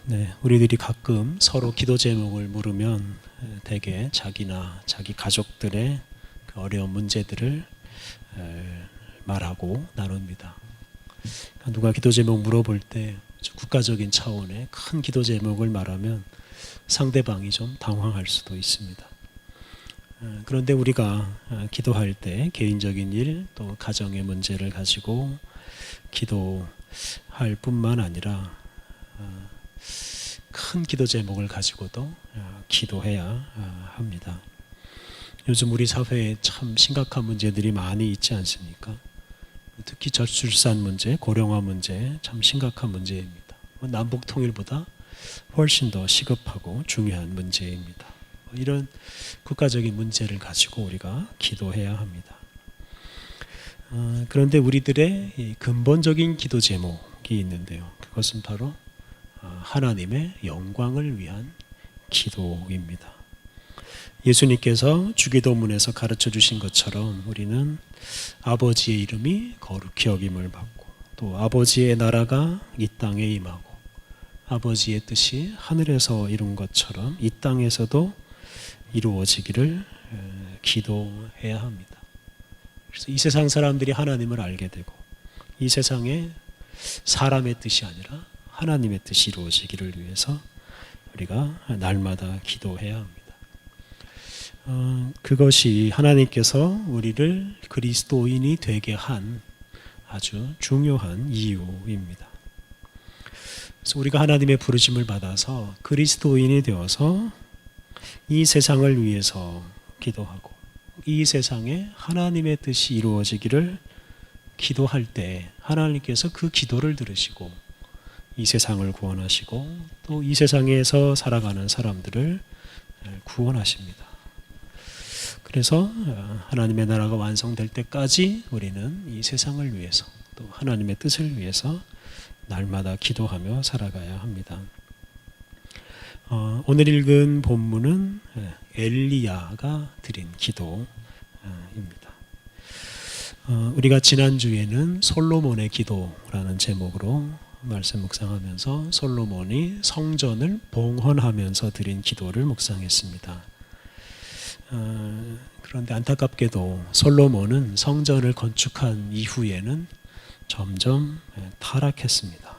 네, 우리들이 가끔 서로 기도 제목을 물으면 대개 자기나 자기 가족들의 그 어려운 문제들을 말하고 나눕니다. 누가 기도 제목 물어볼 때 국가적인 차원의 큰 기도 제목을 말하면 상대방이 좀 당황할 수도 있습니다. 그런데 우리가 기도할 때 개인적인 일 또 가정의 문제를 가지고 기도할 뿐만 아니라 큰 기도 제목을 가지고도 기도해야 합니다. 요즘 우리 사회에 참 심각한 문제들이 많이 있지 않습니까? 특히 저출산 문제, 고령화 문제 참 심각한 문제입니다. 남북 통일보다 훨씬 더 시급하고 중요한 문제입니다. 이런 국가적인 문제를 가지고 우리가 기도해야 합니다. 그런데 우리들의 이 근본적인 기도 제목이 있는데요. 그것은 바로 하나님의 영광을 위한 기도입니다. 예수님께서 주기도문에서 가르쳐 주신 것처럼 우리는 아버지의 이름이 거룩히 여김을 받고 또 아버지의 나라가 이 땅에 임하고 아버지의 뜻이 하늘에서 이룬 것처럼 이 땅에서도 이루어지기를 기도해야 합니다. 그래서 이 세상 사람들이 하나님을 알게 되고 이 세상에 사람의 뜻이 아니라 하나님의 뜻이 이루어지기를 위해서 우리가 날마다 기도해야 합니다. 그것이 하나님께서 우리를 그리스도인이 되게 한 아주 중요한 이유입니다. 그래서 우리가 하나님의 부르심을 받아서 그리스도인이 되어서 이 세상을 위해서 기도하고 이 세상에 하나님의 뜻이 이루어지기를 기도할 때 하나님께서 그 기도를 들으시고 이 세상을 구원하시고 또 이 세상에서 살아가는 사람들을 구원하십니다. 그래서 하나님의 나라가 완성될 때까지 우리는 이 세상을 위해서 또 하나님의 뜻을 위해서 날마다 기도하며 살아가야 합니다. 오늘 읽은 본문은 엘리야가 드린 기도입니다. 우리가 지난주에는 솔로몬의 기도라는 제목으로 말씀 묵상하면서 솔로몬이 성전을 봉헌하면서 드린 기도를 묵상했습니다. 그런데 안타깝게도 솔로몬은 성전을 건축한 이후에는 점점 타락했습니다.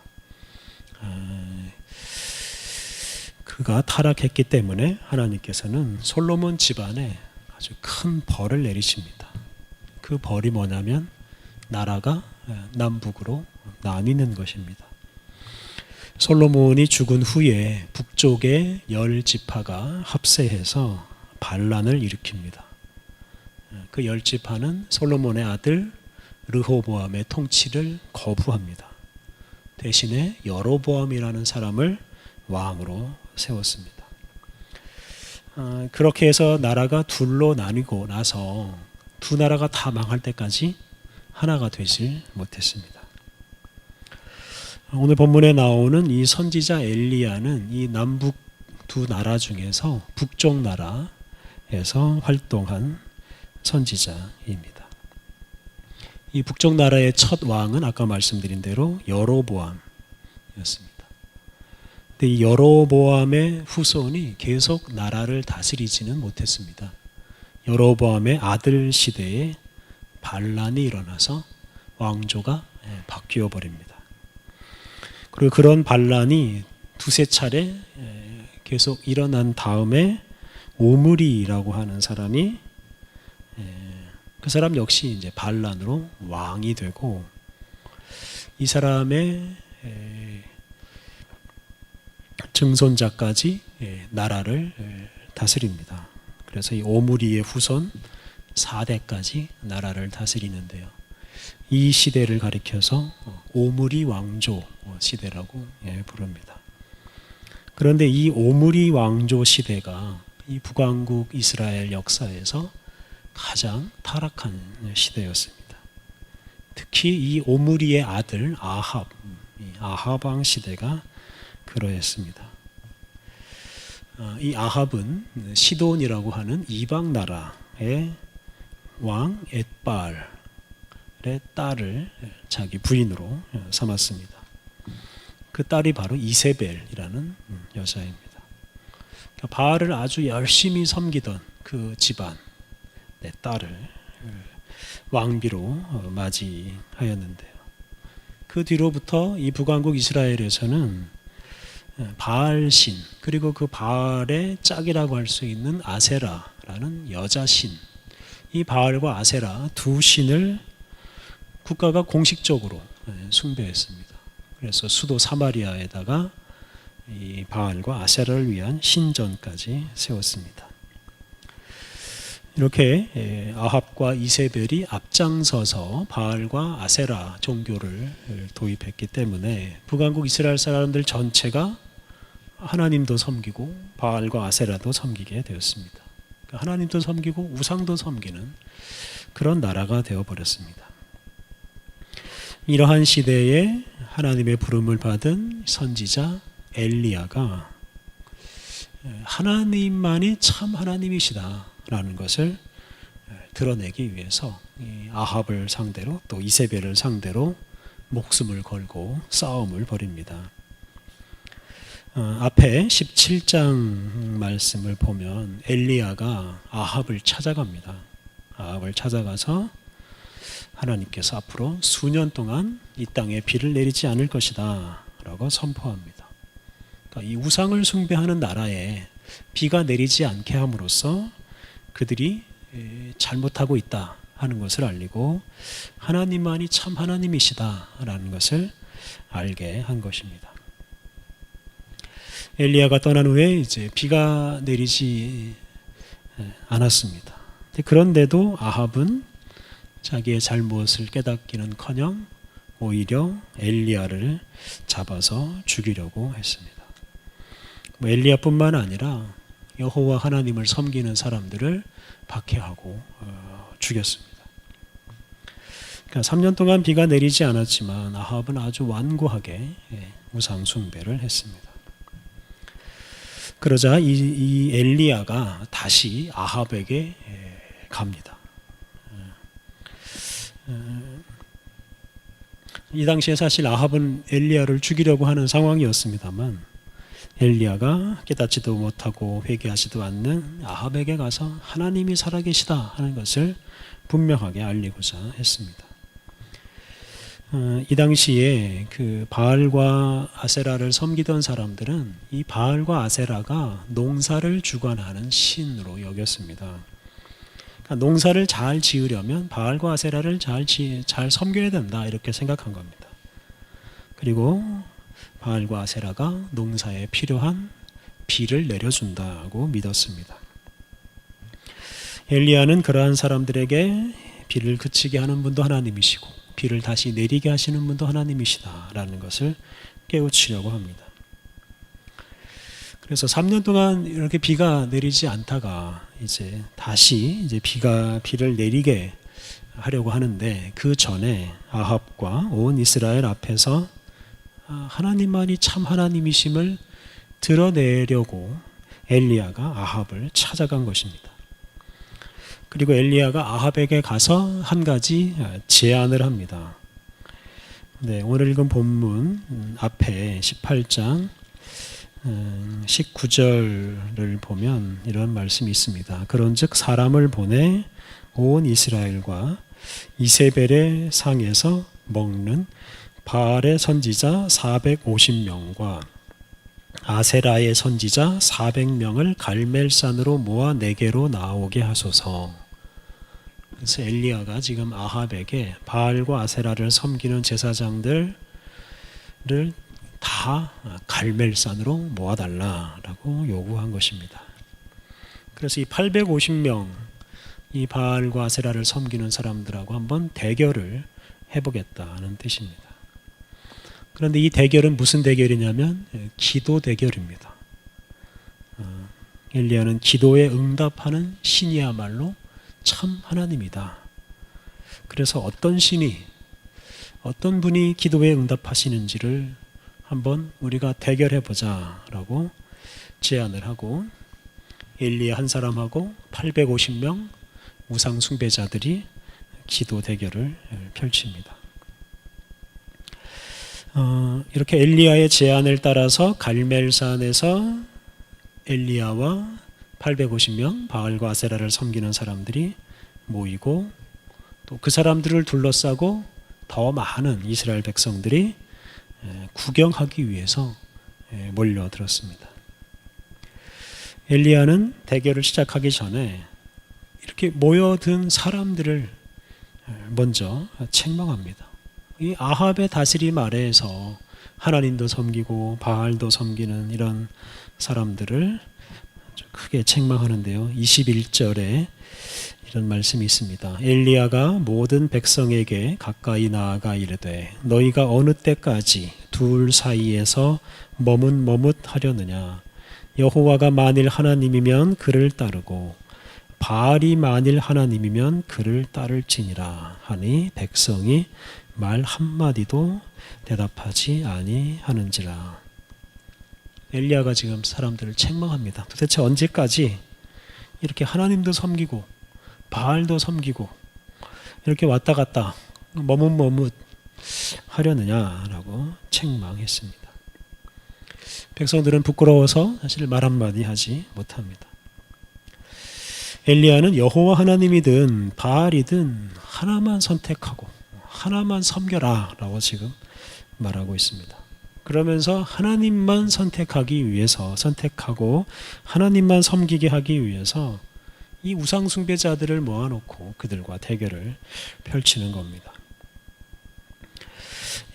그가 타락했기 때문에 하나님께서는 솔로몬 집안에 아주 큰 벌을 내리십니다. 그 벌이 뭐냐면 나라가 남북으로 나뉘는 것입니다. 솔로몬이 죽은 후에 북쪽의 10지파가 합세해서 반란을 일으킵니다. 그 10지파는 솔로몬의 아들 르호보암의 통치를 거부합니다. 대신에 여로보암이라는 사람을 왕으로 세웠습니다. 그렇게 해서 나라가 둘로 나뉘고 나서 두 나라가 다 망할 때까지 하나가 되질 못했습니다. 오늘 본문에 나오는 이 선지자 엘리야는 이 남북 두 나라 중에서 북쪽 나라에서 활동한 선지자입니다. 이 북쪽 나라의 첫 왕은 아까 말씀드린 대로 여로보암이었습니다. 근데 이 여로보암의 후손이 계속 나라를 다스리지는 못했습니다. 여로보암의 아들 시대에 반란이 일어나서 왕조가 바뀌어 버립니다. 그리고 그런 반란이 두세 차례 계속 일어난 다음에 오므리라고 하는 사람이 그 사람 역시 이제 반란으로 왕이 되고 이 사람의 증손자까지 나라를 다스립니다. 그래서 이 오므리의 후손 4대까지 나라를 다스리는데요. 이 시대를 가리켜서 오므리 왕조 시대라고 부릅니다. 그런데 이 오므리 왕조 시대가 이 북왕국 이스라엘 역사에서 가장 타락한 시대였습니다. 특히 이 오므리의 아들 아합, 아합 왕 시대가 그러했습니다. 이 아합은 시돈이라고 하는 이방 나라의 왕 엣발의 딸을 자기 부인으로 삼았습니다. 그 딸이 바로 이세벨이라는 여자입니다. 그러니까 바알을 아주 열심히 섬기던 그 집안 내 딸을 왕비로 맞이하였는데요. 그 뒤로부터 이 북왕국 이스라엘에서는 바알신 그리고 그 바알의 짝이라고 할 수 있는 아세라라는 여자신, 이 바알과 아세라 두 신을 국가가 공식적으로 숭배했습니다. 그래서 수도 사마리아에다가 이 바알과 아세라를 위한 신전까지 세웠습니다. 이렇게 아합과 이세벨이 앞장서서 바알과 아세라 종교를 도입했기 때문에 북왕국 이스라엘 사람들 전체가 하나님도 섬기고 바알과 아세라도 섬기게 되었습니다. 하나님도 섬기고 우상도 섬기는 그런 나라가 되어버렸습니다. 이러한 시대에 하나님의 부름을 받은 선지자 엘리야가 하나님만이 참 하나님이시다라는 것을 드러내기 위해서 아합을 상대로 또 이세벨을 상대로 목숨을 걸고 싸움을 벌입니다. 앞에 17장 말씀을 보면 엘리야가 아합을 찾아갑니다. 아합을 찾아가서 하나님께서 앞으로 수년 동안 이 땅에 비를 내리지 않을 것이다 라고 선포합니다. 그러니까 이 우상을 숭배하는 나라에 비가 내리지 않게 함으로써 그들이 잘못하고 있다 하는 것을 알리고 하나님만이 참 하나님이시다라는 것을 알게 한 것입니다. 엘리야가 떠난 후에 이제 비가 내리지 않았습니다. 그런데도 아합은 자기의 잘못을 깨닫기는커녕 오히려 엘리야를 잡아서 죽이려고 했습니다. 엘리야뿐만 아니라 여호와 하나님을 섬기는 사람들을 박해하고 죽였습니다. 그러니까 3년 동안 비가 내리지 않았지만 아합은 아주 완고하게 우상 숭배를 했습니다. 그러자 이 엘리야가 다시 아합에게 갑니다. 이 당시에 사실 아합은 엘리야를 죽이려고 하는 상황이었습니다만 엘리야가 깨닫지도 못하고 회개하지도 않는 아합에게 가서 하나님이 살아계시다 하는 것을 분명하게 알리고자 했습니다. 이 당시에 그 바알과 아세라를 섬기던 사람들은 이 바알과 아세라가 농사를 주관하는 신으로 여겼습니다. 그러니까 농사를 잘 지으려면 바알과 아세라를 잘 섬겨야 된다 이렇게 생각한 겁니다. 그리고 바알과 아세라가 농사에 필요한 비를 내려준다고 믿었습니다. 엘리야는 그러한 사람들에게 비를 그치게 하는 분도 하나님이시고 비를 다시 내리게 하시는 분도 하나님이시다라는 것을 깨우치려고 합니다. 그래서 3년 동안 이렇게 비가 내리지 않다가 이제 다시 비를 내리게 하려고 하는데 그 전에 아합과 온 이스라엘 앞에서 하나님만이 참 하나님이심을 드러내려고 엘리야가 아합을 찾아간 것입니다. 그리고 엘리야가 아합에게 가서 한 가지 제안을 합니다. 네, 오늘 읽은 본문 앞에 18장 19절을 보면 이런 말씀이 있습니다. 그런즉 사람을 보내 온 이스라엘과 이세벨의 상에서 먹는 바알의 선지자 450명과 아세라의 선지자 400명을 갈멜산으로 모아 내게로 나오게 하소서. 그래서 엘리야가 지금 아합에게 바알과 아세라를 섬기는 제사장들을 다 갈멜산으로 모아달라라고 요구한 것입니다. 그래서 이 850명 이 바알과 아세라를 섬기는 사람들하고 한번 대결을 해보겠다는 뜻입니다. 그런데 이 대결은 무슨 대결이냐면 기도 대결입니다. 엘리야는 기도에 응답하는 신이야말로 참 하나님이다. 그래서 어떤 신이 어떤 분이 기도에 응답하시는지를 한번 우리가 대결해보자 라고 제안을 하고 엘리야 한 사람하고 850명 우상 숭배자들이 기도 대결을 펼칩니다. 이렇게 엘리야의 제안을 따라서 갈멜산에서 엘리야와 850명 바알과 아세라를 섬기는 사람들이 모이고 또 그 사람들을 둘러싸고 더 많은 이스라엘 백성들이 구경하기 위해서 몰려들었습니다. 엘리야는 대결을 시작하기 전에 이렇게 모여든 사람들을 먼저 책망합니다. 이 아합의 다스림 아래에서 하나님도 섬기고 바알도 섬기는 이런 사람들을 크게 책망하는데요. 21절에 이런 말씀이 있습니다. 엘리야가 모든 백성에게 가까이 나아가 이르되 너희가 어느 때까지 둘 사이에서 머뭇머뭇하려느냐. 여호와가 만일 하나님이면 그를 따르고 바알이 만일 하나님이면 그를 따를지니라 하니 백성이 말 한마디도 대답하지 아니하는지라. 엘리야가 지금 사람들을 책망합니다. 도대체 언제까지 이렇게 하나님도 섬기고 바알도 섬기고 이렇게 왔다 갔다 머뭇머뭇 하려느냐라고 책망했습니다. 백성들은 부끄러워서 사실 말 한마디 하지 못합니다. 엘리야는 여호와 하나님이든 바알이든 하나만 선택하고 하나만 섬겨라 라고 지금 말하고 있습니다. 그러면서 하나님만 선택하기 위해서 선택하고 하나님만 섬기게 하기 위해서 이 우상 숭배자들을 모아놓고 그들과 대결을 펼치는 겁니다.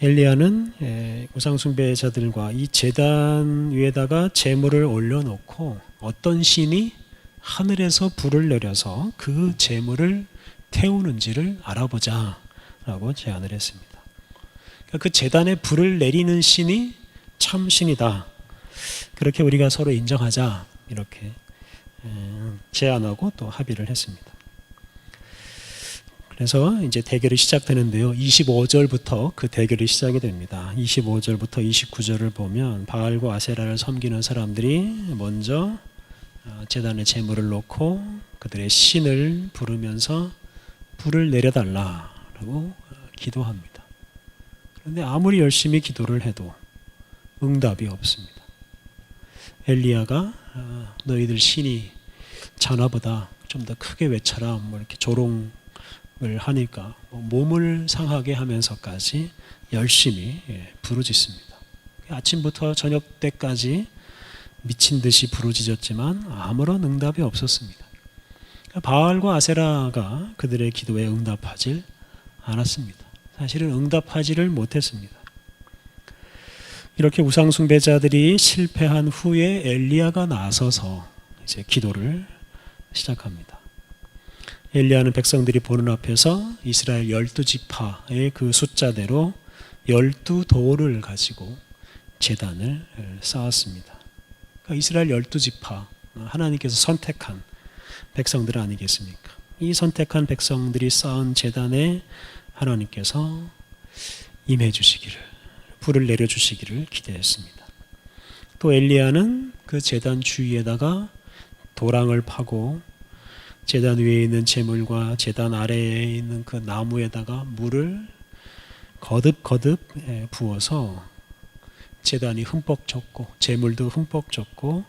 엘리야는 우상 숭배자들과 이 제단 위에다가 제물을 올려놓고 어떤 신이 하늘에서 불을 내려서 그 제물을 태우는지를 알아보자라고 제안을 했습니다. 그 제단에 불을 내리는 신이 참 신이다. 그렇게 우리가 서로 인정하자 이렇게 제안하고 또 합의를 했습니다. 그래서 이제 대결이 시작되는데요. 25절부터 그 대결이 시작이 됩니다. 25절부터 29절을 보면 바알과 아세라를 섬기는 사람들이 먼저 제단에 제물을 놓고 그들의 신을 부르면서 불을 내려달라라고 기도합니다. 그런데 아무리 열심히 기도를 해도 응답이 없습니다. 엘리야가 너희들 신이 자나보다 좀 더 크게 외쳐라 뭐 이렇게 조롱을 하니까 몸을 상하게 하면서까지 열심히 부르짖습니다. 아침부터 저녁 때까지 미친 듯이 부르짖었지만 아무런 응답이 없었습니다. 바알과 아세라가 그들의 기도에 응답하질 않았습니다. 사실은 응답하지를 못했습니다. 이렇게 우상 숭배자들이 실패한 후에 엘리야가 나서서 이제 기도를 시작합니다. 엘리야는 백성들이 보는 앞에서 이스라엘 12지파의 그 숫자대로 12돌을 가지고 제단을 쌓았습니다. 그러니까 이스라엘 12지파, 하나님께서 선택한 백성들 아니겠습니까? 이 선택한 백성들이 쌓은 제단에 하나님께서 임해 주시기를, 불을 내려 주시기를 기대했습니다. 또 엘리야는 그 제단 주위에다가 도랑을 파고 제단 위에 있는 제물과 제단 아래에 있는 그 나무에다가 물을 거듭거듭 부어서 제단이 흠뻑 젖고 제물도 흠뻑 젖고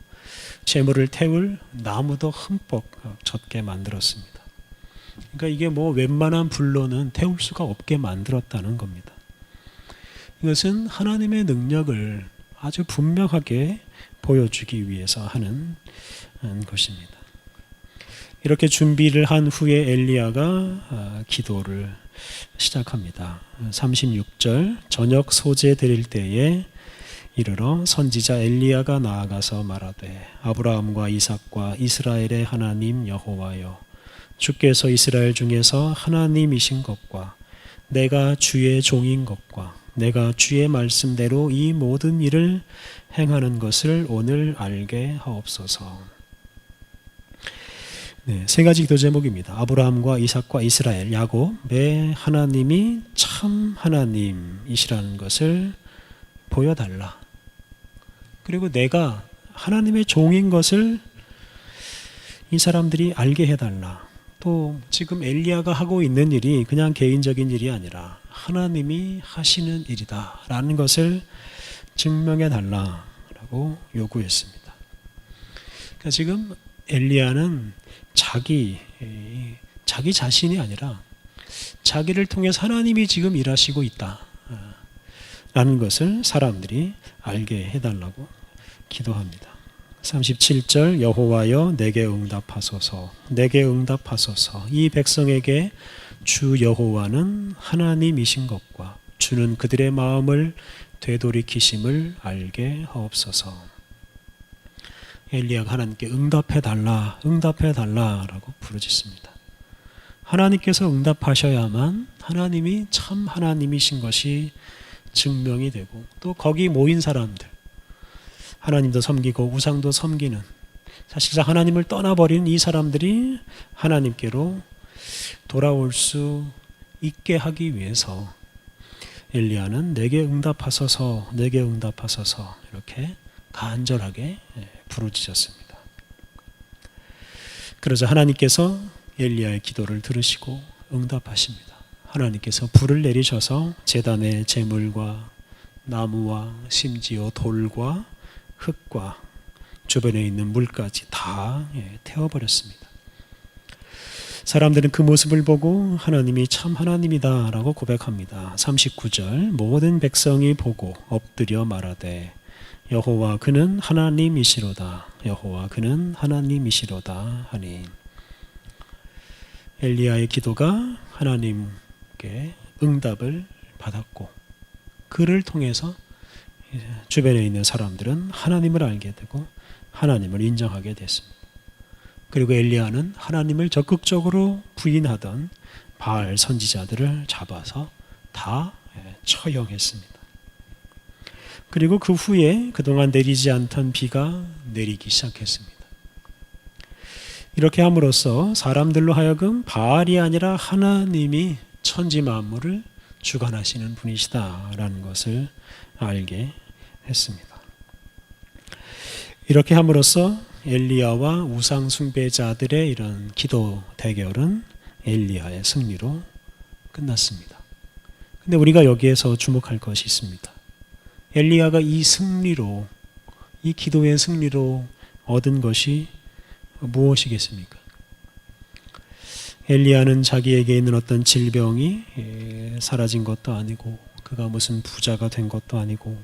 제물을 태울 나무도 흠뻑 젖게 만들었습니다. 그러니까 이게 뭐 웬만한 불로는 태울 수가 없게 만들었다는 겁니다. 이것은 하나님의 능력을 아주 분명하게 보여주기 위해서 하는 것입니다. 이렇게 준비를 한 후에 엘리야가 기도를 시작합니다. 36절 저녁 소제 드릴 때에 이르러 선지자 엘리야가 나아가서 말하되 아브라함과 이삭과 이스라엘의 하나님 여호와여 주께서 이스라엘 중에서 하나님이신 것과 내가 주의 종인 것과 내가 주의 말씀대로 이 모든 일을 행하는 것을 오늘 알게 하옵소서. 네, 세 가지 기도 제목입니다. 아브라함과 이삭과 이스라엘, 야곱의 하나님이 참 하나님이시라는 것을 보여달라. 그리고 내가 하나님의 종인 것을 이 사람들이 알게 해달라. 또 지금 엘리야가 하고 있는 일이 그냥 개인적인 일이 아니라 하나님이 하시는 일이다라는 것을 증명해 달라라고 요구했습니다. 그러니까 지금 엘리야는 자기 자신이 아니라 자기를 통해서 하나님이 지금 일하시고 있다라는 것을 사람들이 알게 해달라고 기도합니다. 37절 여호와여 내게 응답하소서 내게 응답하소서 이 백성에게 주 여호와는 하나님이신 것과 주는 그들의 마음을 되돌이키심을 알게 하옵소서. 엘리야가 하나님께 응답해 달라라고 부르짖습니다. 하나님께서 응답하셔야만 하나님이 참 하나님이신 것이 증명이 되고 또 거기 모인 사람들 하나님도 섬기고 우상도 섬기는 사실상 하나님을 떠나버린 이 사람들이 하나님께로 돌아올 수 있게 하기 위해서 엘리야는 내게 응답하소서 내게 응답하소서 이렇게 간절하게 부르짖었습니다. 그러자 하나님께서 엘리야의 기도를 들으시고 응답하십니다. 하나님께서 불을 내리셔서 제단의 제물과 나무와 심지어 돌과 흙과 주변에 있는 물까지 다 태워버렸습니다. 사람들은 그 모습을 보고 하나님이 참 하나님이다 라고 고백합니다. 39절 모든 백성이 보고 엎드려 말하되 여호와 그는 하나님이시로다 여호와 그는 하나님이시로다 하니 엘리야의 기도가 하나님께 응답을 받았고 그를 통해서 주변에 있는 사람들은 하나님을 알게 되고 하나님을 인정하게 됐습니다. 그리고 엘리야는 하나님을 적극적으로 부인하던 바알 선지자들을 잡아서 다 처형했습니다. 그리고 그 후에 그동안 내리지 않던 비가 내리기 시작했습니다. 이렇게 함으로써 사람들로 하여금 바알이 아니라 하나님이 천지 만물을 주관하시는 분이시다라는 것을 알게 했습니다. 이렇게 함으로써 엘리야와 우상 숭배자들의 이런 기도 대결은 엘리야의 승리로 끝났습니다. 근데 우리가 여기에서 주목할 것이 있습니다. 엘리야가 이 승리로 이 기도의 승리로 얻은 것이 무엇이겠습니까? 엘리야는 자기에게 있는 어떤 질병이 사라진 것도 아니고 그가 무슨 부자가 된 것도 아니고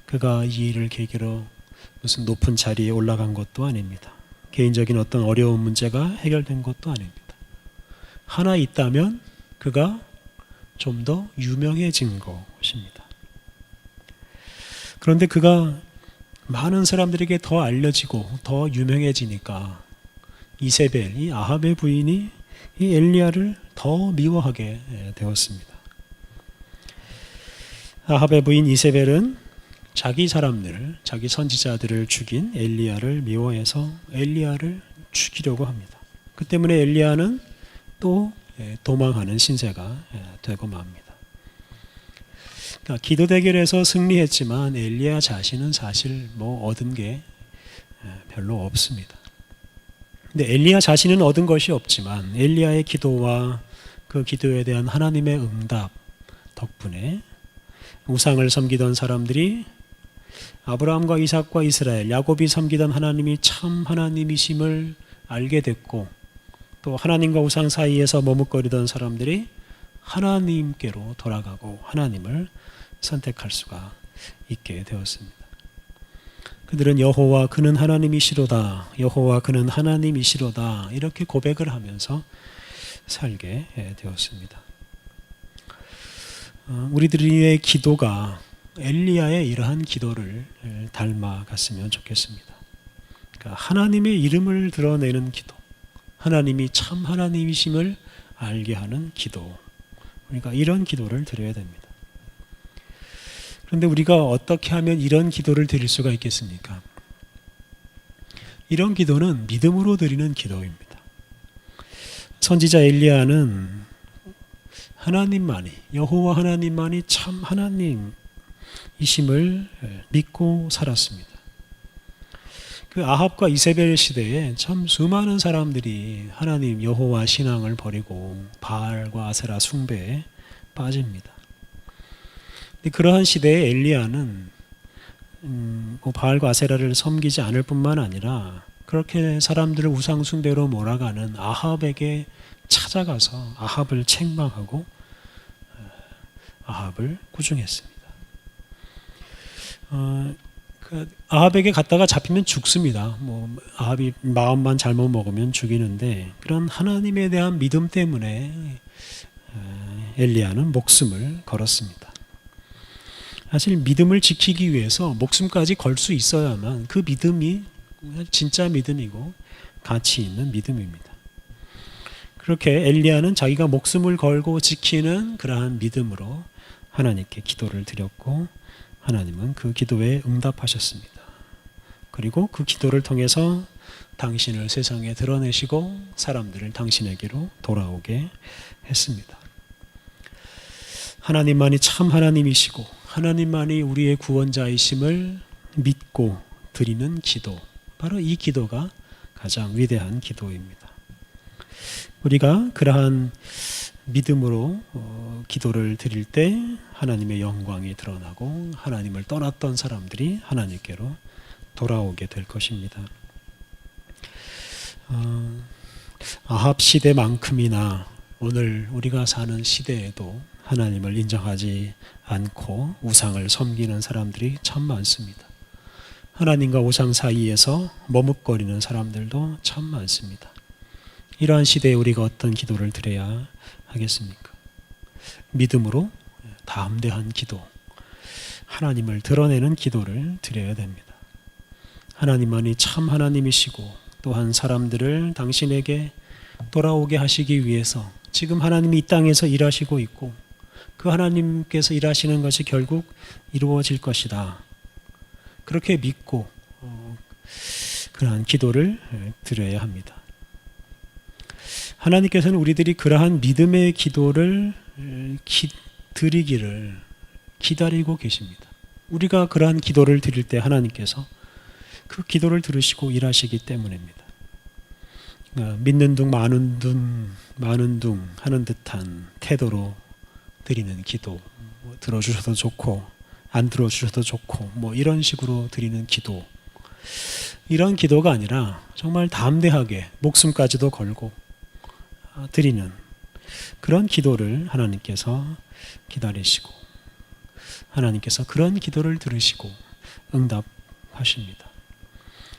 그가 이 일을 계기로 무슨 높은 자리에 올라간 것도 아닙니다. 개인적인 어떤 어려운 문제가 해결된 것도 아닙니다. 하나 있다면 그가 좀 더 유명해진 것입니다. 그런데 그가 많은 사람들에게 더 알려지고 더 유명해지니까 이세벨, 이 아합의 부인이 이 엘리야를 더 미워하게 되었습니다. 아합의 부인 이세벨은 자기 사람들, 자기 선지자들을 죽인 엘리야를 미워해서 엘리야를 죽이려고 합니다. 그 때문에 엘리야는 또 도망하는 신세가 되고 맙니다. 그러니까 기도 대결에서 승리했지만 엘리야 자신은 사실 얻은 게 별로 없습니다. 근데 엘리야 자신은 얻은 것이 없지만 엘리야의 기도와 그 기도에 대한 하나님의 응답 덕분에 우상을 섬기던 사람들이 아브라함과 이삭과 이스라엘, 야곱이 섬기던 하나님이 참 하나님이심을 알게 됐고 또 하나님과 우상 사이에서 머뭇거리던 사람들이 하나님께로 돌아가고 하나님을 선택할 수가 있게 되었습니다. 그들은 여호와 그는 하나님이시로다 여호와 그는 하나님이시로다 이렇게 고백을 하면서 살게 되었습니다. 우리들의 기도가 엘리야의 이러한 기도를 닮아갔으면 좋겠습니다. 그러니까 하나님의 이름을 드러내는 기도, 하나님이 참 하나님이심을 알게 하는 기도, 그러니까 이런 기도를 드려야 됩니다. 그런데 우리가 어떻게 하면 이런 기도를 드릴 수가 있겠습니까? 이런 기도는 믿음으로 드리는 기도입니다. 선지자 엘리야는 하나님만이, 여호와 하나님만이 참 하나님이심을 믿고 살았습니다. 그 아합과 이세벨 시대에 참 수많은 사람들이 하나님 여호와 신앙을 버리고 바알과 아세라 숭배에 빠집니다. 근데 그러한 시대에 엘리야는 바알과 아세라를 섬기지 않을 뿐만 아니라 그렇게 사람들을 우상 숭배로 몰아가는 아합에게 찾아가서 아합을 책망하고 아합을 꾸중했습니다. 그 아합에게 갔다가 잡히면 죽습니다. 아합이 마음만 잘못 먹으면 죽이는데 그런 하나님에 대한 믿음 때문에 엘리야는 목숨을 걸었습니다. 사실 믿음을 지키기 위해서 목숨까지 걸 수 있어야만 그 믿음이 진짜 믿음이고 가치 있는 믿음입니다. 그렇게 엘리야는 자기가 목숨을 걸고 지키는 그러한 믿음으로 하나님께 기도를 드렸고 하나님은 그 기도에 응답하셨습니다. 그리고 그 기도를 통해서 당신을 세상에 드러내시고 사람들을 당신에게로 돌아오게 했습니다. 하나님만이 참 하나님이시고 하나님만이 우리의 구원자이심을 믿고 드리는 기도, 바로 이 기도가 가장 위대한 기도입니다. 우리가 그러한 믿음으로 기도를 드릴 때 하나님의 영광이 드러나고 하나님을 떠났던 사람들이 하나님께로 돌아오게 될 것입니다. 아합 시대만큼이나 오늘 우리가 사는 시대에도 하나님을 인정하지 않고 우상을 섬기는 사람들이 참 많습니다. 하나님과 우상 사이에서 머뭇거리는 사람들도 참 많습니다. 이러한 시대에 우리가 어떤 기도를 드려야 하겠습니까? 믿음으로 담대한 기도, 하나님을 드러내는 기도를 드려야 됩니다. 하나님만이 참 하나님이시고 또한 사람들을 당신에게 돌아오게 하시기 위해서 지금 하나님이 이 땅에서 일하시고 있고 그 하나님께서 일하시는 것이 결국 이루어질 것이다. 그렇게 믿고 그러한 기도를 드려야 합니다. 하나님께서는 우리들이 그러한 믿음의 기도를 드리기를 기다리고 계십니다. 우리가 그러한 기도를 드릴 때 하나님께서 그 기도를 들으시고 일하시기 때문입니다. 믿는 둥 마는 둥 하는 듯한 태도로 드리는 기도, 들어주셔도 좋고 안 들어주셔도 좋고 이런 식으로 드리는 기도, 이런 기도가 아니라 정말 담대하게 목숨까지도 걸고 드리는 그런 기도를 하나님께서 기다리시고 하나님께서 그런 기도를 들으시고 응답하십니다.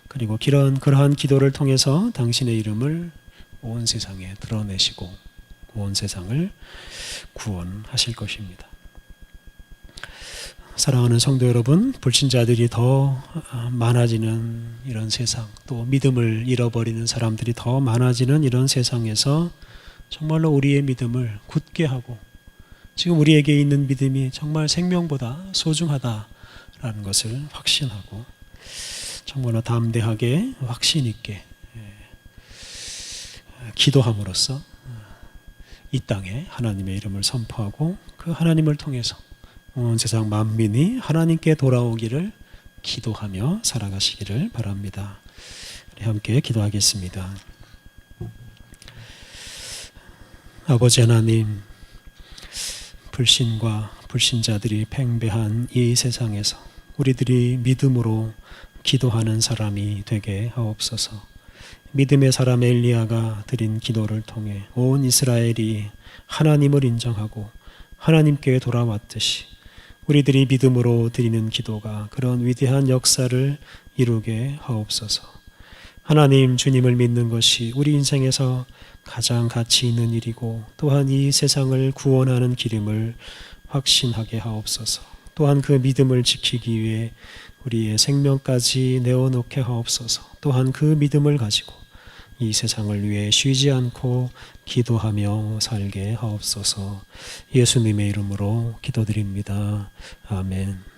그리고 그러한 기도를 통해서 당신의 이름을 온 세상에 드러내시고 온 세상을 구원하실 것입니다. 사랑하는 성도 여러분, 불신자들이 더 많아지는 이런 세상, 또 믿음을 잃어버리는 사람들이 더 많아지는 이런 세상에서 정말로 우리의 믿음을 굳게 하고 지금 우리에게 있는 믿음이 정말 생명보다 소중하다라는 것을 확신하고 정말로 담대하게 확신 있게 기도함으로써 이 땅에 하나님의 이름을 선포하고 그 하나님을 통해서 온 세상 만민이 하나님께 돌아오기를 기도하며 살아가시기를 바랍니다. 우리 함께 기도하겠습니다. 아버지 하나님, 불신과 불신자들이 팽배한 이 세상에서 우리들이 믿음으로 기도하는 사람이 되게 하옵소서. 믿음의 사람 엘리야가 드린 기도를 통해 온 이스라엘이 하나님을 인정하고 하나님께 돌아왔듯이 우리들이 믿음으로 드리는 기도가 그런 위대한 역사를 이루게 하옵소서. 하나님, 주님을 믿는 것이 우리 인생에서 가장 가치 있는 일이고 또한 이 세상을 구원하는 길임을 확신하게 하옵소서. 또한 그 믿음을 지키기 위해 우리의 생명까지 내어놓게 하옵소서. 또한 그 믿음을 가지고 이 세상을 위해 쉬지 않고 기도하며 살게 하옵소서. 예수님의 이름으로 기도드립니다. 아멘.